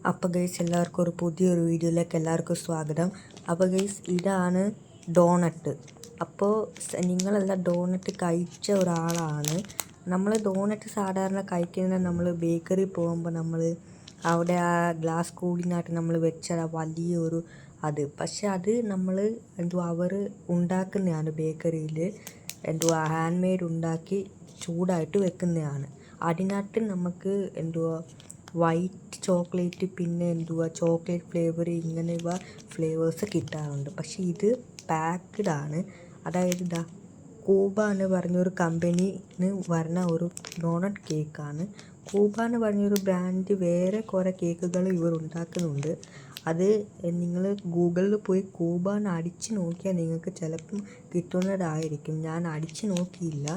അപ്പോൾ ഗൈസ് എല്ലാവർക്കും ഒരു പുതിയൊരു വീഡിയോയിലേക്ക് എല്ലാവർക്കും സ്വാഗതം. അപ്പോൾ ഗൈസ് ഇതാണ് ഡോണട്ട്. അപ്പോൾ നിങ്ങളെല്ലാം ഡോണട്ട് കഴിച്ച ഒരാളാണ്. നമ്മൾ ഡോണട്ട് സാധാരണ കഴിക്കുന്നത് നമ്മൾ ബേക്കറി പോകുമ്പോൾ നമ്മൾ അവിടെ ആ ഗ്ലാസ് കൂടിനകത്ത് നമ്മൾ വെച്ച വലിയൊരു പക്ഷെ അത് നമ്മൾ അവർ ഉണ്ടാക്കുന്നതാണ് ബേക്കറിയിൽ, ഹാൻഡ് മെയ്ഡ് ഉണ്ടാക്കി ചൂടായിട്ട് വെക്കുന്നതാണ്. അതിനകത്ത് നമുക്ക് വൈറ്റ് ചോക്ലേറ്റ് പിന്നെ ചോക്ലേറ്റ് ഫ്ലേവർ ഇങ്ങനെയുള്ള ഫ്ലേവേഴ്സ് കിട്ടാറുണ്ട്. പക്ഷേ ഇത് പാക്ക്ഡ് ആണ്. അതായത് കൂബ എന്ന് പറഞ്ഞൊരു കമ്പനിന്ന് വരുന്ന ഒരു ഡോണട്ട് കേക്കാണ്. കൂബ എന്ന് പറഞ്ഞൊരു ബ്രാൻഡ് വേറെ കുറേ കേക്കുകൾ ഇവർ ഉണ്ടാക്കുന്നുണ്ട്. അത് നിങ്ങൾ ഗൂഗിളിൽ പോയി കൂബ എന്ന് അടിച്ച് നോക്കിയാൽ നിങ്ങൾക്ക് ചിലപ്പം കിട്ടുന്നതായിരിക്കും. ഞാൻ അടിച്ച് നോക്കിയില്ല.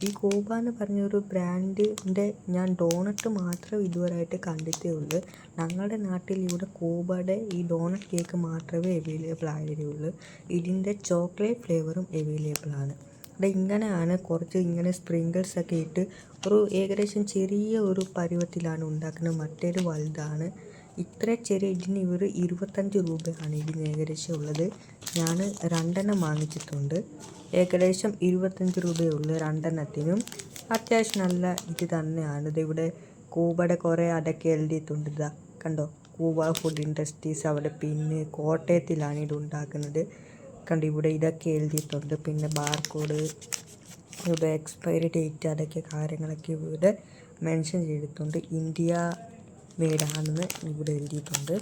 ഈ കൂബ എന്ന് പറഞ്ഞൊരു ബ്രാൻഡിൻ്റെ ഞാൻ ഡോണട്ട് മാത്രം ഇതുവരെയായിട്ട് കണ്ടിട്ടേ ഉള്ളൂ. ഞങ്ങളുടെ നാട്ടിൽ ഇവിടെ കൂബയുടെ ഈ ഡോണട്ട് കേക്ക് മാത്രമേ അവൈലബിൾ ആയിട്ടുള്ളൂ. ഇതിൻ്റെ ചോക്ലേറ്റ് ഫ്ലേവറും അവൈലബിൾ ആണ്. ഇങ്ങനെയാണ് കുറച്ച് ഇങ്ങനെ സ്പ്രിങ്കിൾസ് ഒക്കെ ഇട്ട് ഒരു ഏകദേശം ചെറിയ ഒരു പരുവത്തിലാണ് ഉണ്ടാക്കുന്നത്. മറ്റേത് വലുതാണ്. ഇത്ര ചെറിയ ഇതിന് ഇവർ 25 രൂപയാണ് ഇതിന് ഏകദേശം ഉള്ളത്. ഞാൻ 2 എണ്ണം വാങ്ങിച്ചിട്ടുണ്ട്. ഏകദേശം 25 രൂപയേ ഉള്ളൂ രണ്ടെണ്ണത്തിനും. അത്യാവശ്യം നല്ല ഇത് തന്നെയാണ്. ഇവിടെ കൂബയുടെ കുറേ അതൊക്കെ എഴുതിയിട്ടുണ്ട്. കണ്ടോ, കൂബ ഫുഡ് ഇൻഡസ്ട്രീസ് അവിടെ, പിന്നെ കോട്ടയത്തിലാണ് ഇത് ഉണ്ടാക്കുന്നത്. കണ്ടോ, ഇവിടെ ഇതൊക്കെ എഴുതിയിട്ടുണ്ട്. പിന്നെ ബാർകോഡ്, ഇവിടെ എക്സ്പയറി ഡേറ്റ്, അതൊക്കെ കാര്യങ്ങളൊക്കെ ഇവിടെ മെൻഷൻ ചെയ്തിട്ടുണ്ട്. ഇന്ത്യ മെയ്ഡാണെന്ന് ഇവിടെ എഴുതിയിട്ടുണ്ട്.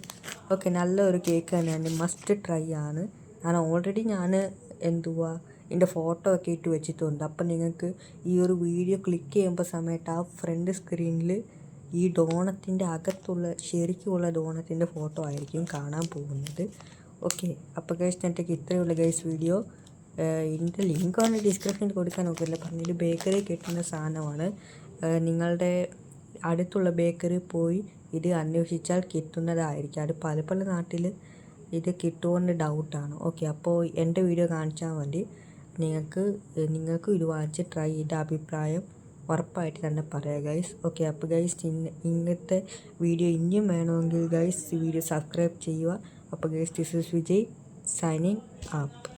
ഓക്കെ, നല്ലൊരു കേക്ക് തന്നെയാണ്. മസ്റ്റ് ട്രൈ ആണ്. ഞാൻ ഇതിൻ്റെ ഫോട്ടോ ഒക്കെ ഇട്ട് വെച്ചിട്ടുണ്ട്. അപ്പം നിങ്ങൾക്ക് ഈ ഒരു വീഡിയോ ക്ലിക്ക് ചെയ്യുമ്പോൾ സമയത്ത് ആ ഫ്രണ്ട് സ്ക്രീനിൽ ഈ ഡോണത്തിൻ്റെ അകത്തുള്ള ശരിക്കുമുള്ള ഡോണത്തിൻ്റെ ഫോട്ടോ ആയിരിക്കും കാണാൻ പോകുന്നത്. ഓക്കെ, അപ്പോൾ ഗൈസ് ഞങ്ങൾക്ക് ഇത്രയുള്ള ഗൈസ് വീഡിയോ. ഇതിൻ്റെ ലിങ്ക് ആണ് ഡിസ്ക്രിപ്ഷനിൽ കൊടുക്കാൻ നോക്കില്ല. പറഞ്ഞത് ബേക്കറി കിട്ടുന്ന സാധനമാണ്. നിങ്ങളുടെ അടുത്തുള്ള ബേക്കറി പോയി ഇത് അന്വേഷിച്ചാൽ കിട്ടുന്നതായിരിക്കും. അത് പല നാട്ടിൽ ഇത് കിട്ടുമെന്ന് ഡൗട്ടാണ്. ഓക്കെ, അപ്പോൾ എൻ്റെ വീഡിയോ കാണിച്ചാൽ മതി. നിങ്ങൾക്ക് ഇത് വാങ്ങിച്ച് ട്രൈ ചെയ്ത അഭിപ്രായം ഉറപ്പായിട്ട് തന്നെ പറയാം ഗൈസ്. ഓക്കെ, അപ്പോൾ ഗൈസ് ഇങ്ങനത്തെ വീഡിയോ ഇനിയും വേണമെങ്കിൽ ഗൈസ് വീഡിയോ സബ്സ്ക്രൈബ് ചെയ്യുക. അപ്പോൾ guys this is Vijay signing up.